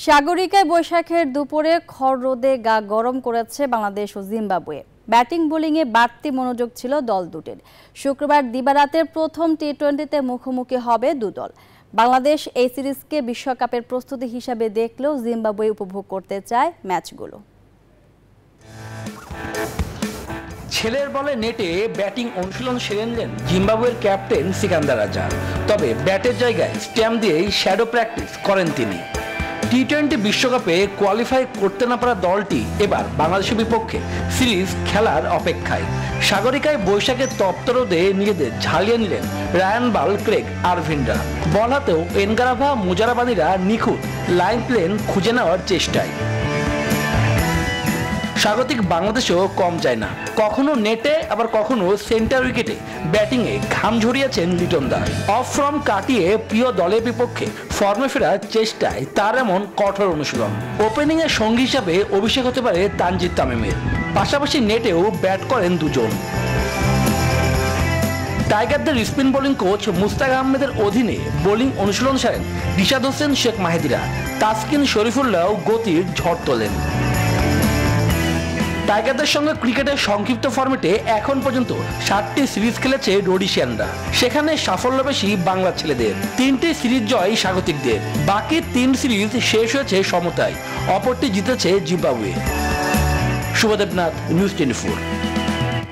সাগরিকায় বৈশাখের দুপুরে খর রোদে গা গরম করেছে বাংলাদেশ ও জিম্বাবুয়ে। ব্যাটিং বোলিংয়ে বাড়তি মনোযোগ ছিল দল দুটির। শুক্রবার দিবারাতের প্রথম টি-20তে মুখোমুখি হবে দুদল। বাংলাদেশ এই সিরিজকে বিশ্বকাপের প্রস্তুতি হিসাবে দেখলেও জিম্বাবুয়ে উপভোগ করতে চায় ম্যাচগুলো। ছেলের বলে নেটে ব্যাটিং অনুশীলন সেরে নিলেন জিম্বাবুয়ের ক্যাপ্টেন সিকান্দার রাজা। তবে ব্যাটের জায়গায় স্ট্যাম্প দিয়েই শ্যাডো প্র্যাকটিস করেন তিনি। টি-20 বিশ্বকাপে কোয়ালিফাই করতে না পারা দলটি এবার বাংলাদেশের বিপক্ষে সিরিজ খেলার অপেক্ষায়। সাগরিকায় বৈশাখের তপ্ত রোদে নিজেদের ঝালিয়ে নিলেন রায়ান বাল, ক্রেগ আরভিনরা। বল হাতেও এনগারাভা, মুজারাবানিরা নিখুঁত লাইন প্লেন খুঁজে নেওয়ার চেষ্টায়। স্বাগতিক বাংলাদেশও কম যায় না, কখনো নেটে আবার কখনো সেন্টার উইকেটে ব্যাটিংয়ে ঘাম ঝরিয়েছেন লিটন দাস। অফ ফর্ম কাটিয়ে প্রিয় দলের বিপক্ষে ফর্মে ফেরার চেষ্টায় তার এমন কঠোর অনুশীলন। ওপেনিংয়ে সঙ্গী হিসাবে অভিষেক হতে পারে তানজিদ তামিমের, পাশাপাশি নেটেও ব্যাট করেন দুজন। টাইগারদের স্পিন বোলিং কোচ মুস্তাক আহমেদের অধীনে বোলিং অনুশীলন সারেন রিশাদ হোসেন, শেখ মাহিদিরা। তাসকিন শরীফুল্লাহ গতির ঝড় তোলেন। টাইগারদের সঙ্গে ক্রিকেটের সংক্ষিপ্ত ফরম্যাটে এখন পর্যন্ত 7টি সিরিজ খেলেছে রোডিশিয়ানরা। সেখানে সাফল্য বেশি বাংলা ছেলেদের। 3টি সিরিজ জয় স্বাগতিকদের। বাকি 3 সিরিজ শেষ হয়েছে সমতায়, অপরটি জিতেছে জিম্বাবুয়ে। শুভদেবনাথ, নিউজ 24।